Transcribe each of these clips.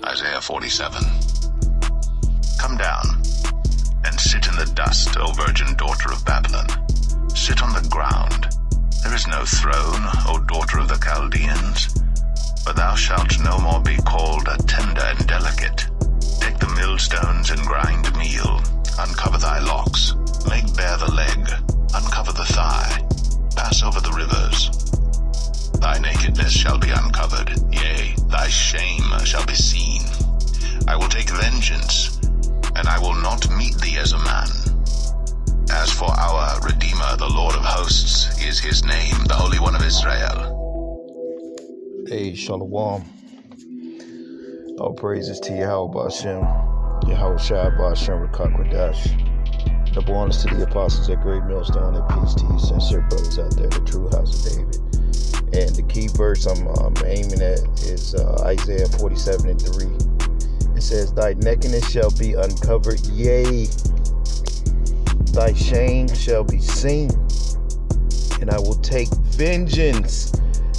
Isaiah 47. Come down and sit in the dust, O virgin daughter of Babylon. Sit on the ground. There is no throne, O daughter of the Chaldeans. But thou shalt no more be called a tender and delicate. Take the millstones and grind meal. Uncover thy locks. Make bare the leg. Uncover the thigh. Pass over the rivers. Thy nakedness shall be uncovered. Yea, thy shame shall be seen. I will take vengeance, and I will not meet thee as a man. As for our Redeemer, the Lord of hosts is his name, the Holy One of Israel. Hey, Shalom. All praises to Yahawashi, Yahawashi, Ba'ashem, Rakakwadash. Double honors to the apostles at Great Millstone, and peace to you, sincere brothers out there, the true house of David. And the key verse I'm aiming at is Isaiah 47:3. It says, thy nakedness shall be uncovered, yea, thy shame shall be seen, and I will take vengeance,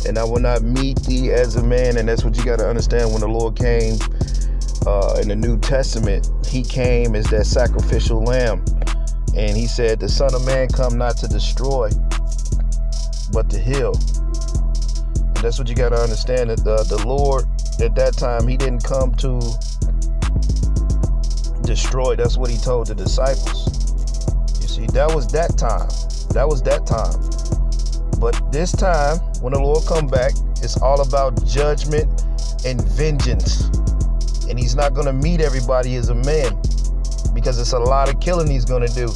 and I will not meet thee as a man. And that's what you got to understand. When the Lord came in the New Testament, he came as that sacrificial lamb, and he said, the Son of Man come not to destroy, but to heal. And that's what you got to understand, that the Lord at that time, he didn't come to destroy. That's what he told the disciples. You see, that was that time. But this time, when the Lord come back, it's all about judgment and vengeance. And he's not going to meet everybody as a man, because it's a lot of killing he's going to do.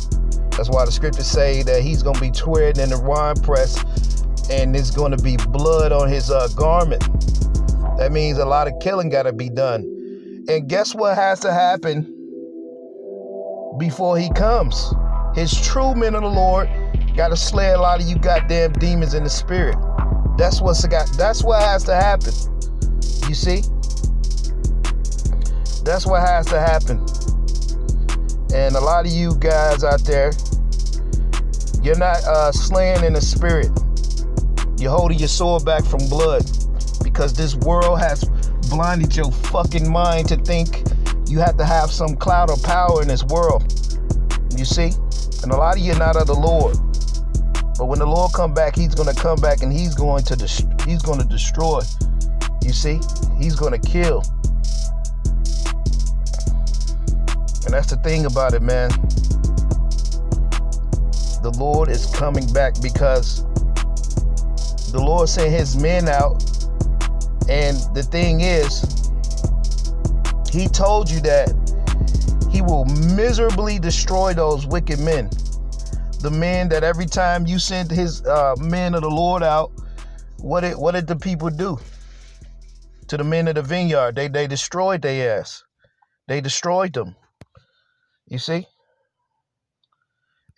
That's why the scriptures say that he's going to be treading in the winepress, and there's going to be blood on his garment. That means a lot of killing got to be done. And guess what has to happen before he comes? His true men of the Lord got to slay a lot of you goddamn demons in the spirit. That's what has to happen. You see? That's what has to happen. And a lot of you guys out there, you're not slaying in the spirit. You're holding your sword back from blood, because this world has blinded your fucking mind to think you have to have some clout or power in this world. You see? And a lot of you are not of the Lord. But when the Lord come back, he's going to come back, and he's going to destroy. You see? He's going to kill. And that's the thing about it, man. The Lord is coming back, because the Lord sent his men out. And the thing is, he told you that he will miserably destroy those wicked men. The men that every time you send his men of the Lord out, what did the people do to the men of the vineyard? They destroyed their ass. They destroyed them. You see?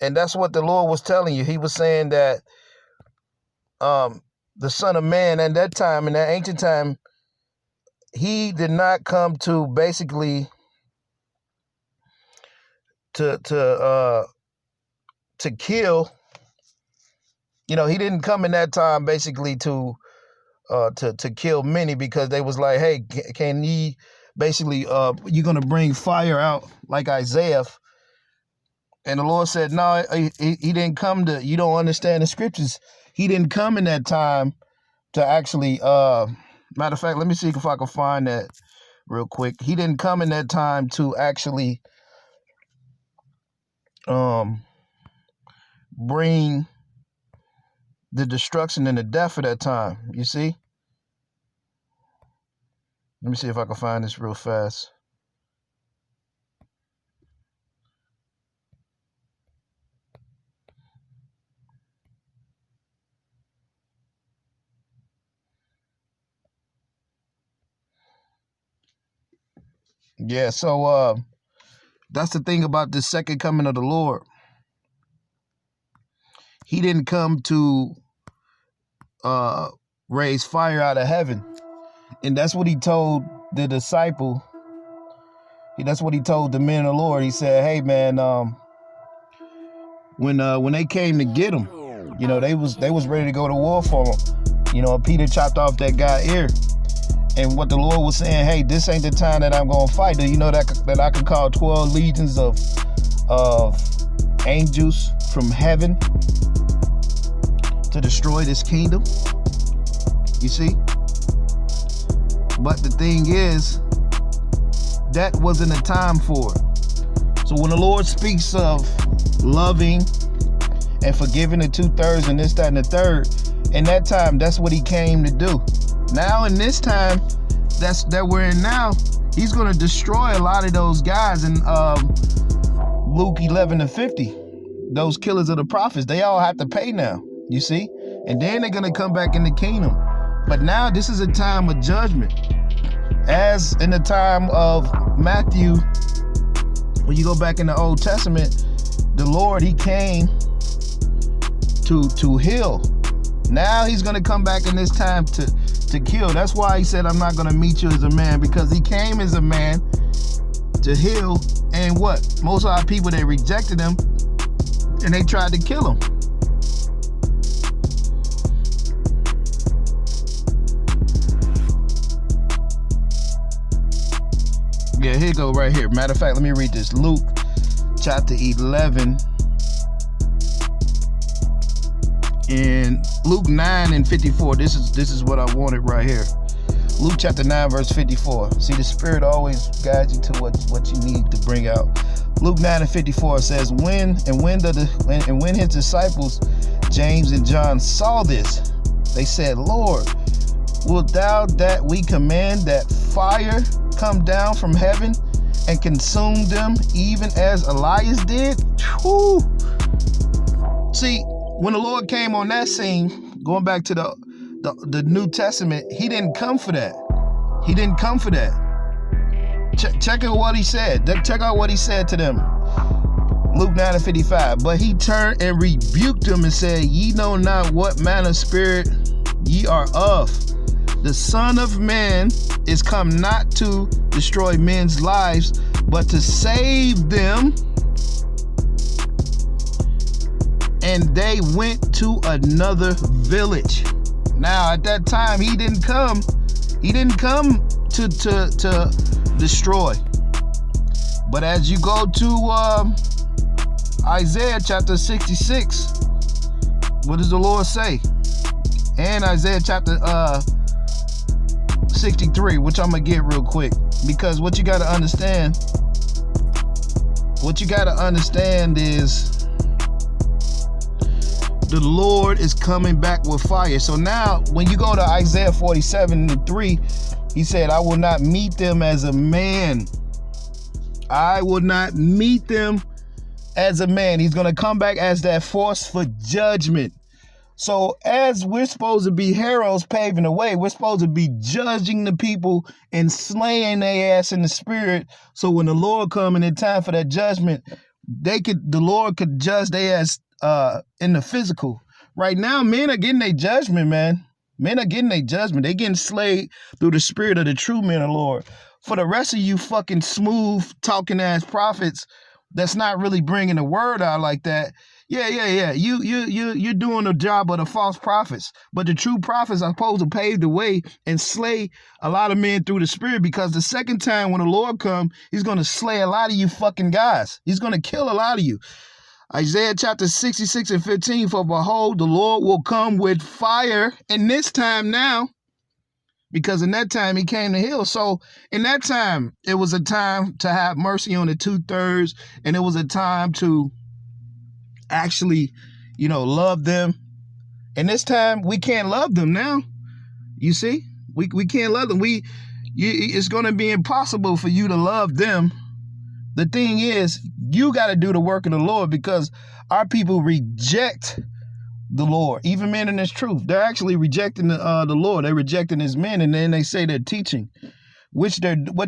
And that's what the Lord was telling you. He was saying that the Son of Man at that time, in that ancient time, he did not come to basically to kill. You know, he didn't come in that time basically to kill many, because they was like, hey, can ye basically you're gonna bring fire out like Isaiah? And the Lord said, no, he didn't come to. You don't understand the scriptures. He didn't come in that time to actually. Matter of fact, let me see if I can find that real quick. He didn't come in that time to actually bring the destruction and the death of that time. You see? Let me see if I can find this real fast. Yeah, so that's the thing about the second coming of the Lord. He didn't come to raise fire out of heaven. And that's what he told the disciple. That's what he told the men of the Lord. He said, hey, man, when they came to get him, You know, they was ready to go to war for him. You know, Peter chopped off that guy's ear. And what the Lord was saying, hey, this ain't the time that I'm going to fight. Do you know that I can call 12 legions of angels from heaven to destroy this kingdom? You see? But the thing is, that wasn't a time for it. So when the Lord speaks of loving and forgiving the 2/3 and this, that, and the third, in that time, that's what he came to do. Now in this time that we're in now, he's going to destroy a lot of those guys in Luke 11:50. Those killers of the prophets, they all have to pay now, you see? And then they're going to come back in the kingdom. But now this is a time of judgment. As in the time of Matthew, when you go back in the Old Testament, the Lord, he came to heal. Now he's going to come back in this time to kill. That's why he said, I'm not going to meet you as a man, because he came as a man to heal. And what? Most of our people, they rejected him and they tried to kill him. Yeah, here you go right here. Matter of fact, let me read this. Luke chapter 11. In Luke 9:54, this is what I wanted right here. Luke chapter 9 verse 54. See, the Spirit always guides you to what you need to bring out. Luke 9:54 says, when his disciples James and John saw this, they said, Lord, wilt thou that we command that fire come down from heaven and consume them, even as Elias did? Whew. See, when the Lord came on that scene, going back to the New Testament, he didn't come for that. He didn't come for that. Check out what he said. Check out what he said to them. Luke 9:55. But he turned and rebuked them and said, ye know not what manner of spirit ye are of. The Son of Man is come not to destroy men's lives, but to save them. And they went to another village. Now, at that time, he didn't come to destroy. But as you go to Isaiah chapter 66, what does the Lord say? And Isaiah chapter 63, which I'm gonna get real quick, because what you gotta understand is the Lord is coming back with fire. So now when you go to Isaiah 47:3, he said, I will not meet them as a man. I will not meet them as a man. He's going to come back as that force for judgment. So as we're supposed to be heralds paving the way, we're supposed to be judging the people and slaying their ass in the spirit. So when the Lord comes and it's time for that judgment, the Lord could judge their ass in the physical. Right now, men are getting their judgment, man. Men are getting their judgment. They getting slayed through the spirit of the true men of the Lord. For the rest of you fucking smooth talking ass prophets that's not really bringing the word out like that, yeah. You're doing the job of the false prophets. But the true prophets are supposed to pave the way and slay a lot of men through the spirit, because the second time when the Lord comes, he's going to slay a lot of you fucking guys. He's going to kill a lot of you. Isaiah chapter 66:15, for behold, the Lord will come with fire in this time now, because in that time he came to heal. So in that time, it was a time to have mercy on the 2/3, and it was a time to actually, love them. And this time we can't love them now. You see, we can't love them. It's going to be impossible for you to love them. The thing is, you got to do the work of the Lord, because our people reject the Lord. Even men in this truth, they're actually rejecting the Lord. They're rejecting his men, and then they say they're teaching. What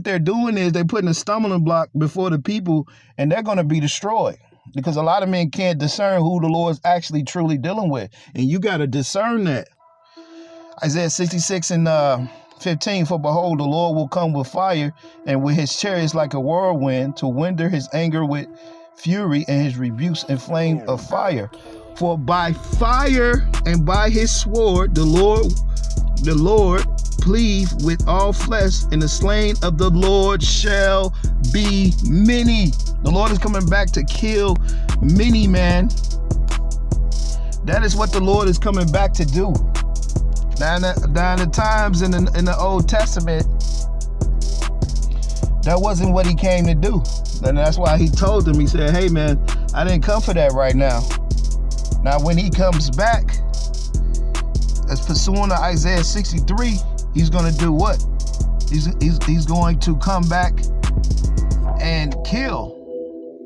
they're doing is they're putting a stumbling block before the people, and they're going to be destroyed, because a lot of men can't discern who the Lord's actually truly dealing with, and you got to discern that. Isaiah 66:15, for behold, the Lord will come with fire, and with his chariots like a whirlwind, to render his anger with fury and his rebukes in flame of fire. For by fire and by his sword the Lord plead with all flesh, and the slain of the Lord shall be many. The Lord is coming back to kill many, man. That is what the Lord is coming back to do. Now in the times in the Old Testament, that wasn't what he came to do. And that's why he told them, he said, hey man, I didn't come for that right now. Now when he comes back, as pursuing to Isaiah 63, he's going to do what? He's going to come back and kill.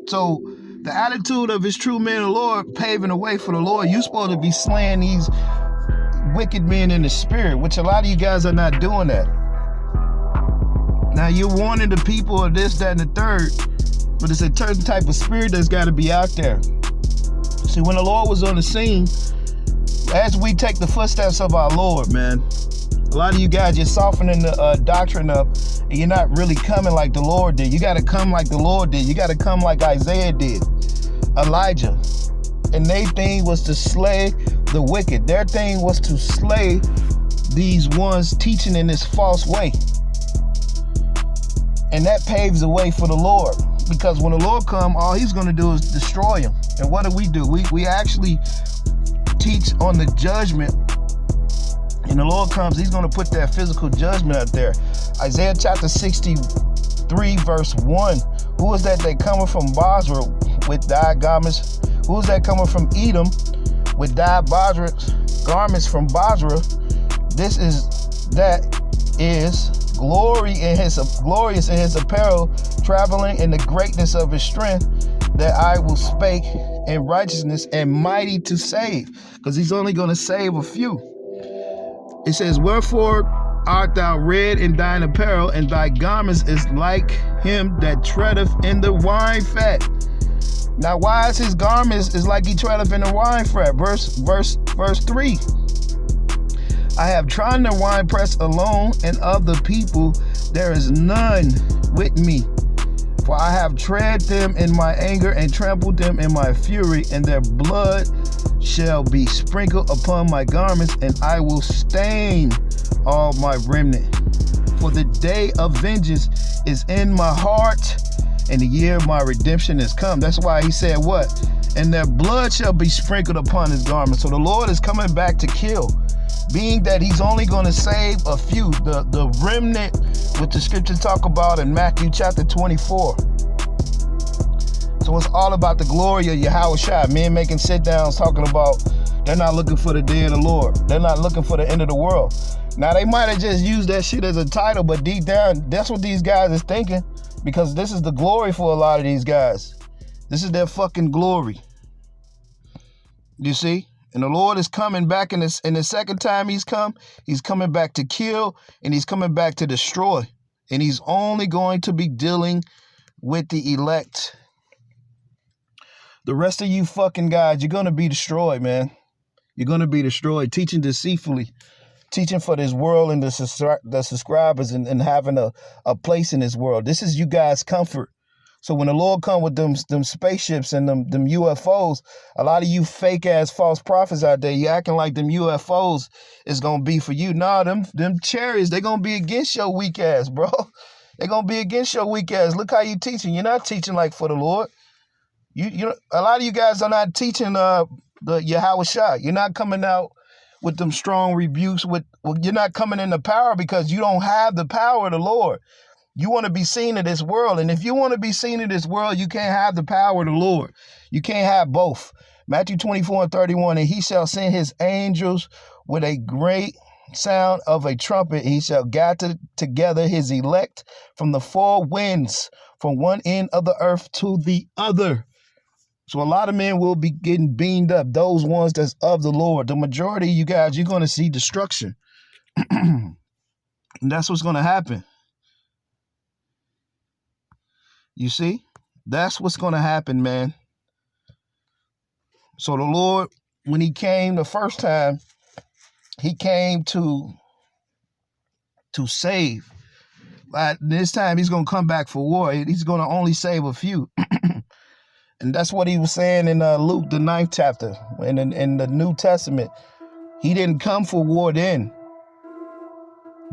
So the attitude of his true men of the Lord, paving the way for the Lord, you're supposed to be slaying these wicked men in the spirit, which a lot of you guys are not doing that. Now you're warning the people of this, that, and the third, but it's a certain type of spirit that's got to be out there. See, when the Lord was on the scene, as we take the footsteps of our Lord, man, a lot of you guys, you're softening the doctrine up, and you're not really coming like the Lord did. You got to come like the Lord did. You got to come like Isaiah did, Elijah. And their thing was to slay the wicked. Their thing was to slay these ones teaching in this false way. And that paves the way for the Lord. Because when the Lord comes, all he's going to do is destroy them. And what do? We actually teach on the judgment. And the Lord comes, he's going to put that physical judgment out there. Isaiah chapter 63 verse 1. Who is that coming from Basra with dyed garments? Who is that coming from Edom with dyed garments from Basra? This is glorious in his apparel, traveling in the greatness of his strength, that I will spake in righteousness and mighty to save. Because he's only going to save a few. It says, wherefore art thou red in thine apparel, and thy garments is like him that treadeth in the wine fat. Now, why is his garments is like he treadeth in the wine fat? Verse 3. I have trodden the winepress alone, and of the people there is none with me. For I have tread them in my anger and trampled them in my fury, and their blood shall be sprinkled upon my garments, and I will stain all my remnant. For the day of vengeance is in my heart, and the year of my redemption is come. That's why he said what? And their blood shall be sprinkled upon his garments. So the Lord is coming back to kill, being that he's only going to save a few. The remnant, which the scriptures talk about in Matthew chapter 24. So it's all about the glory of Yahawashi. Men making sit downs talking about they're not looking for the day of the Lord. They're not looking for the end of the world. Now they might have just used that shit as a title, but deep down, that's what these guys is thinking. Because this is the glory for a lot of these guys. This is their fucking glory. You see? And the Lord is coming back in the second time he's coming back to kill, and he's coming back to destroy. And he's only going to be dealing with the elect. The rest of you fucking guys, you're going to be destroyed, man. You're going to be destroyed, teaching deceitfully, teaching for this world and the subscribers and having a place in this world. This is you guys' comfort. So when the Lord come with them spaceships and them UFOs, a lot of you fake ass false prophets out there, you acting like them UFOs is gonna be for you. Nah, them chariots, they gonna be against your weak ass, bro. They gonna be against your weak ass. Look how you teaching. You're not teaching like for the Lord. You a lot of you guys are not teaching the Yahawashi. You're not coming out with them strong rebukes. You're not coming in the power because you don't have the power of the Lord. You want to be seen in this world. And if you want to be seen in this world, you can't have the power of the Lord. You can't have both. Matthew 24:31, and he shall send his angels with a great sound of a trumpet. He shall gather together his elect from the four winds, from one end of the earth to the other. So a lot of men will be getting beamed up. Those ones that's of the Lord. The majority of you guys, you're going to see destruction. And that's what's going to happen. You see? That's what's going to happen, man. So the Lord, when he came the first time, he came to save. But this time he's going to come back for war. He's going to only save a few. And And that's what he was saying in Luke, the 9th chapter. In the New Testament, he didn't come for war then.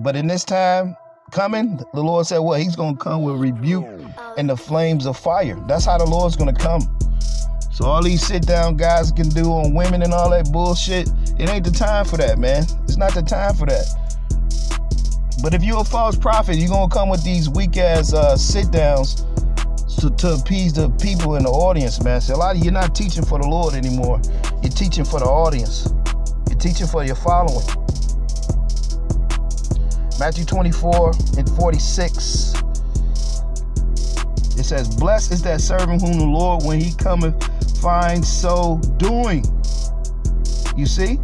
But in this time coming, the Lord said, well, he's going to come with rebuke and the flames of fire. That's how the Lord's going to come. So all these sit-down guys can do on women and all that bullshit, it ain't the time for that, man. It's not the time for that. But if you're a false prophet, you're going to come with these weak-ass sit-downs to appease the people in the audience, man. So a lot of you're not teaching for the Lord anymore. You're teaching for the audience. You're teaching for your following. Matthew 24:46. It says, blessed is that servant whom the Lord, when he cometh, finds so doing. You see?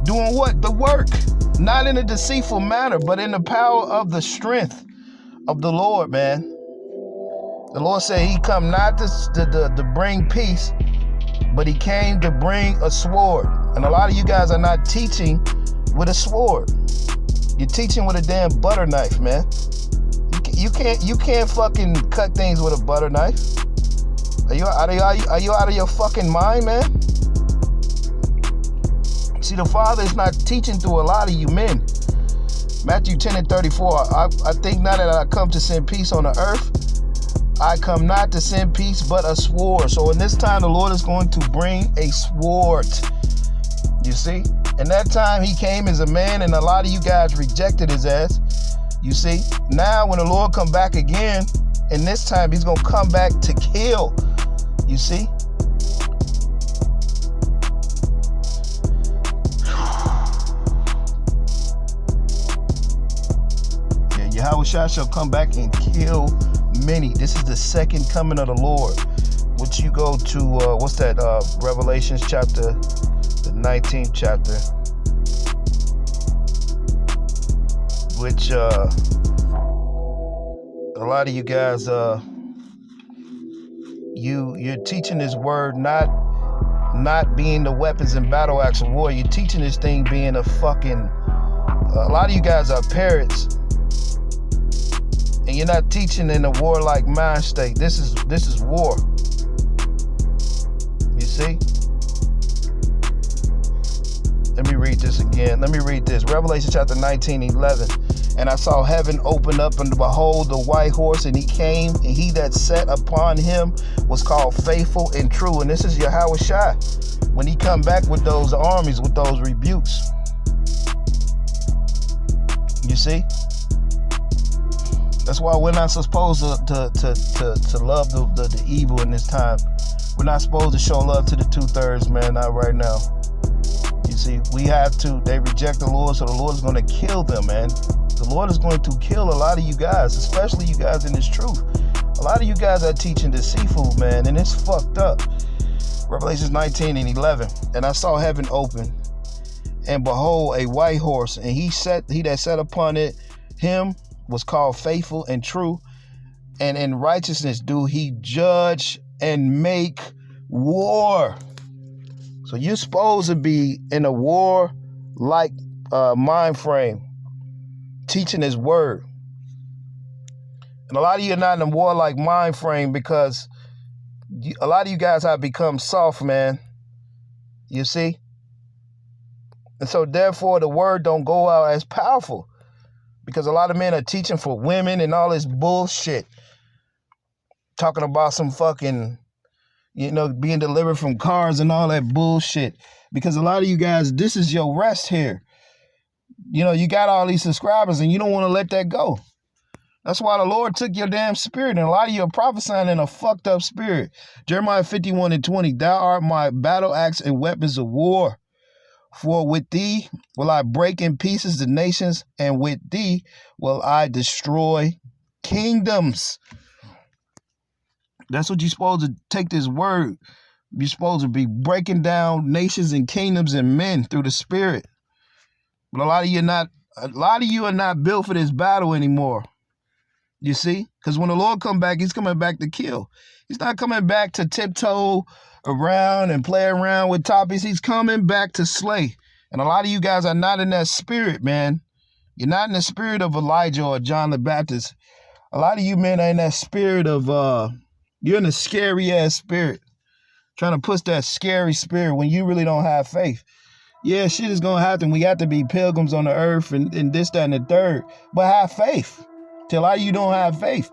Doing what? The work. Not in a deceitful manner, but in the power of the strength of the Lord, man. The Lord said he come not to bring peace, but he came to bring a sword. And a lot of you guys are not teaching with a sword. You're teaching with a damn butter knife, man. You can't fucking cut things with a butter knife. Are you out of your fucking mind, man? See, the Father is not teaching through a lot of you men. Matthew 10:34. I think not that I come to send peace on the earth. I come not to send peace, but a sword. So in this time, the Lord is going to bring a sword. You see? In that time, he came as a man, and a lot of you guys rejected his ass. You see? Now, when the Lord come back again, and this time, he's going to come back to kill. You see? Yahawashi shall come back and kill many. This is the second coming of the Lord. Which you go to, Revelations chapter, the 19th chapter. Which, a lot of you guys, you're teaching this word not being the weapons and battle axe of war. You're teaching this thing being a lot of you guys are parrots. And you're not teaching in a warlike mind state. This is war. You see? Let me read this again. Let me read this. Revelation chapter 19:11. And I saw heaven open up, and behold, the white horse, and he came, and he that sat upon him was called Faithful and True. And this is Yahawashi when he come back with those armies, with those rebukes. You see? That's why we're not supposed to love the evil in this time. We're not supposed to show love to the 2/3, man, not right now. You see, we have to. They reject the Lord, so the Lord is going to kill them, man. The Lord is going to kill a lot of you guys, especially you guys in this truth. A lot of you guys are teaching deceitful, man, and it's fucked up. Revelations 19:11. And I saw heaven open, and behold, a white horse, and he that sat upon it, him was called Faithful and True, and in righteousness do he judge and make war. So you're supposed to be in a war-like mind frame, teaching his word. And a lot of you are not in a war-like mind frame because a lot of you guys have become soft, man. You see? And so therefore the word don't go out as powerful. Because a lot of men are teaching for women and all this bullshit. Talking about some fucking, being delivered from cars and all that bullshit. Because a lot of you guys, this is your rest here. You got all these subscribers and you don't want to let that go. That's why the Lord took your damn spirit. And a lot of you are prophesying in a fucked up spirit. Jeremiah 51:20. Thou art my battle axe and weapons of war. For with thee will I break in pieces the nations, and with thee will I destroy kingdoms. That's what you're supposed to take this word. You're supposed to be breaking down nations and kingdoms and men through the spirit. But a lot of you are not built for this battle anymore. You see? Because when the Lord come back, he's coming back to kill. He's not coming back to tiptoe around and play around with topics. He's coming back to slay. And a lot of you guys are not in that spirit, man. You're not in the spirit of Elijah or John the Baptist. A lot of you men are in that spirit of You're in a scary ass spirit. Trying to push that scary spirit when you really don't have faith. Yeah, shit is gonna happen. We got to be pilgrims on the earth and this, that, and the third. But have faith. Till how you don't have faith.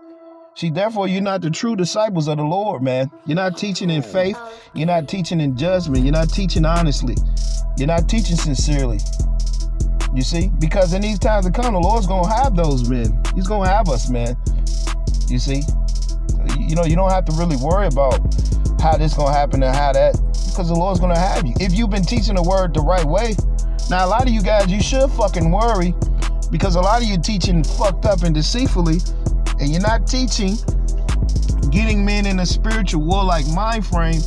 See, therefore, you're not the true disciples of the Lord, man. You're not teaching in faith. You're not teaching in judgment. You're not teaching honestly. You're not teaching sincerely. You see? Because in these times to come, the Lord's going to have those men. He's going to have us, man. You see? You know, you don't have to really worry about how this going to happen and how that, because the Lord's going to have you. If you've been teaching the word the right way. Now, a lot of you guys, you should fucking worry, because a lot of you teaching fucked up and deceitfully, and you're not teaching getting men in a spiritual warlike mind frame.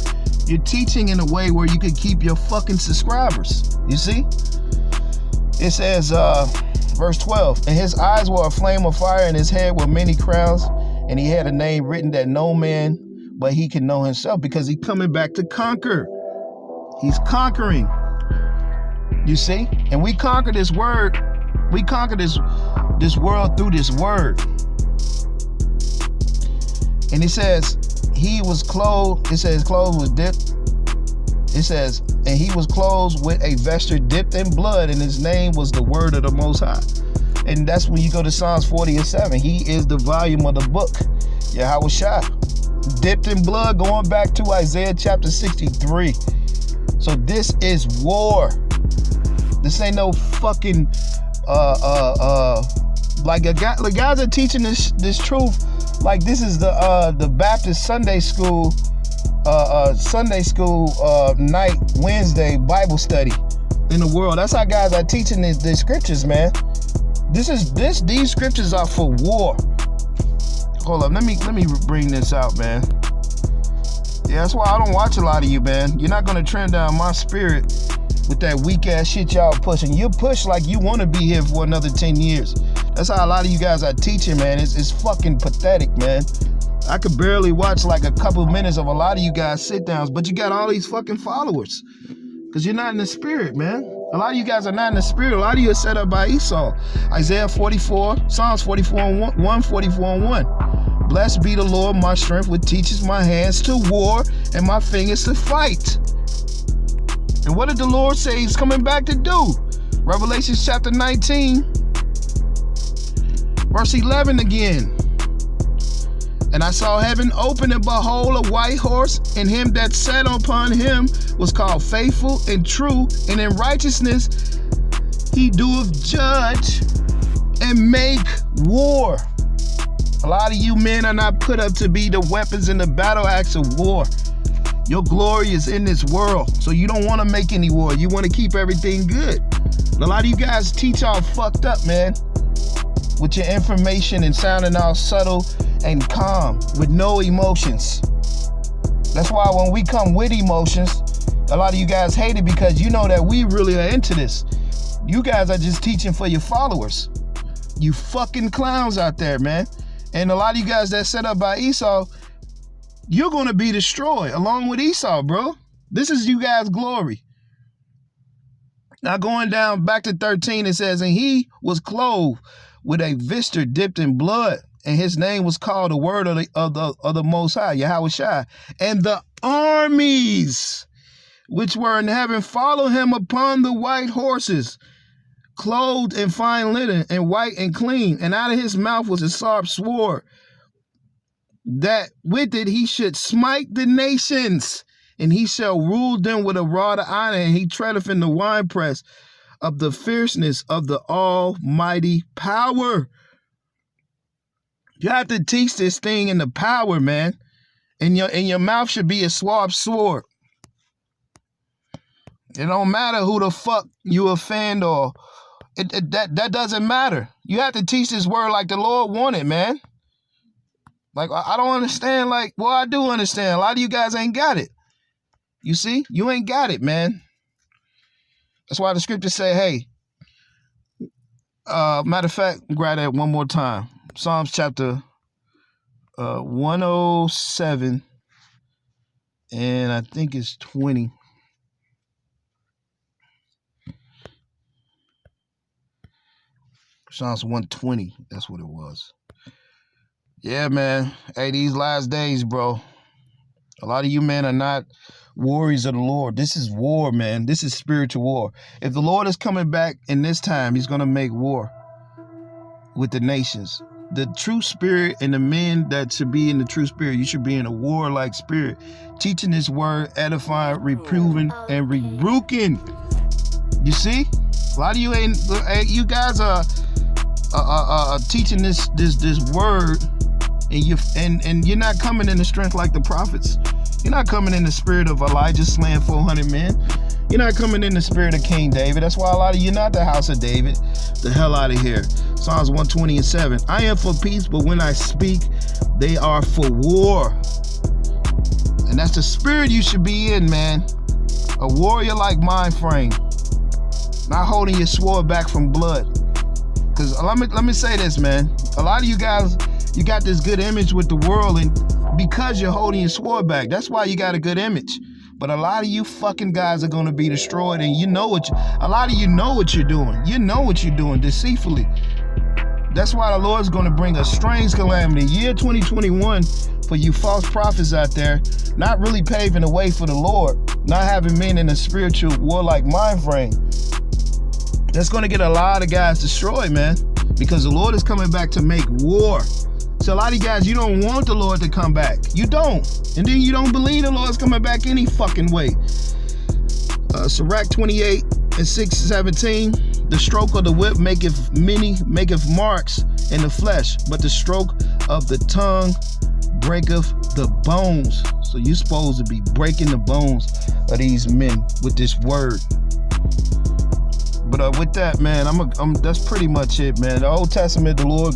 You're teaching in a way where you could keep your fucking subscribers. You see? It says, verse 12, and his eyes were a flame of fire, and his head were many crowns, and he had a name written that no man but he can know himself, because he's coming back to conquer. He's conquering. You see? And we conquer this word. We conquer this world through this word. And it says, he was clothed, it says clothes was dipped. It says, and he was clothed with a vesture dipped in blood, and his name was the word of the Most High. And that's when you go to Psalms 40:7. He is the volume of the book, Yahawashi, dipped in blood, going back to Isaiah chapter 63. So this is war. This ain't no fucking, like the guys are teaching this truth. Like this is the Baptist Sunday school night Wednesday Bible study in the world. That's how guys are teaching these scriptures, man. These scriptures are for war. Hold up, let me bring this out, man. Yeah, that's why I don't watch a lot of you, man. You're not gonna trend down my spirit with that weak ass shit y'all pushing. You push like you want to be here for another 10 years. That's how a lot of you guys are teaching, man. It's fucking pathetic, man. I could barely watch like a couple minutes of a lot of you guys sit downs, but you got all these fucking followers because you're not in the spirit, man. A lot of you guys are not in the spirit. A lot of you are set up by Esau. Isaiah 44, Psalms 44 and 144 and 1. Blessed be the Lord, my strength, which teaches my hands to war and my fingers to fight. And what did the Lord say he's coming back to do? Revelation chapter 19, verse 11 again. And I saw heaven open, and behold, a white horse, and him that sat upon him was called Faithful and True, and in righteousness he doeth judge and make war. A lot of you men are not put up to be the weapons and the battle axe of war. Your glory is in this world, so you don't want to make any war. You want to keep everything good. A lot of you guys teach all fucked up, man, with your information and sounding all subtle and calm with no emotions. That's why when we come with emotions, a lot of you guys hate it, because you know that we really are into this. You guys are just teaching for your followers. You fucking clowns out there, man. And a lot of you guys that set up by Esau, you're going to be destroyed along with Esau, bro. This is you guys' glory. Now going down back to 13, it says, and he was clothed with a vesture dipped in blood, and his name was called the word of the Most High, Yahawashi. And the armies which were in heaven followed him upon the white horses, clothed in fine linen, and white and clean. And out of his mouth was a sharp sword, that with it he should smite the nations, and he shall rule them with a rod of iron, and he treadeth in the winepress of the fierceness of the almighty power. You have to teach this thing in the power, man. And your mouth should be a sharp sword. It don't matter who the fuck you offend, or that doesn't matter. You have to teach this word like the Lord wanted, man. Like, I don't understand. Like, well, I do understand. A lot of you guys ain't got it. You see? You ain't got it, man. That's why the scriptures say, hey, matter of fact, grab that one more time. Psalms chapter 107, and I think it's 20. Psalms 120, that's what it was. Yeah, man. Hey, these last days, bro. A lot of you men are not warriors of the Lord. This is war, man. This is spiritual war. If the Lord is coming back in this time, he's going to make war with the nations. The true spirit and the men that should be in the true spirit, you should be in a warlike spirit, teaching this word, edifying, reproving, and rebuking. You see, a lot of you you guys are teaching this word, and you're not coming in the strength like the prophets. You're not coming in the spirit of Elijah slaying 400 men. You're not coming in the spirit of King David. That's why a lot of you not the house of David. The hell out of here. Psalms 120:7. I am for peace, but when I speak, they are for war. And that's the spirit you should be in, man. A warrior like mind frame. Not holding your sword back from blood. Because let me say this, man. A lot of you guys, you got this good image with the world, and because you're holding your sword back, that's why you got a good image. But a lot of you fucking guys are going to be destroyed, and a lot of you know what you're doing. You know what you're doing deceitfully. That's why the Lord's going to bring a strange calamity. Year 2021 for you false prophets out there, not really paving the way for the Lord, not having men in a spiritual warlike mind frame. That's going to get a lot of guys destroyed, man, because the Lord is coming back to make war. So a lot of you guys, you don't want the Lord to come back. You don't. And then you don't believe the Lord's coming back any fucking way. Sirach 28:6-17. The stroke of the whip maketh marks in the flesh, but the stroke of the tongue breaketh the bones. So you're supposed to be breaking the bones of these men with this word. But with that, man, that's pretty much it, man. The Old Testament, the Lord,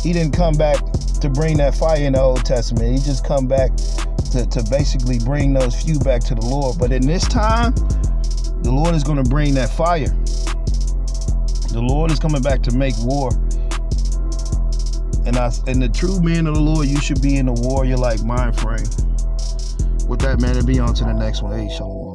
he didn't come back to bring that fire in the Old Testament. He just come back to basically bring those few back to the Lord. But in this time, the Lord is going to bring that fire. The Lord is coming back to make war. And the true men of the Lord, you should be in a warrior like mind frame. With that, man, it'll be on to the next one. Hey, shalom.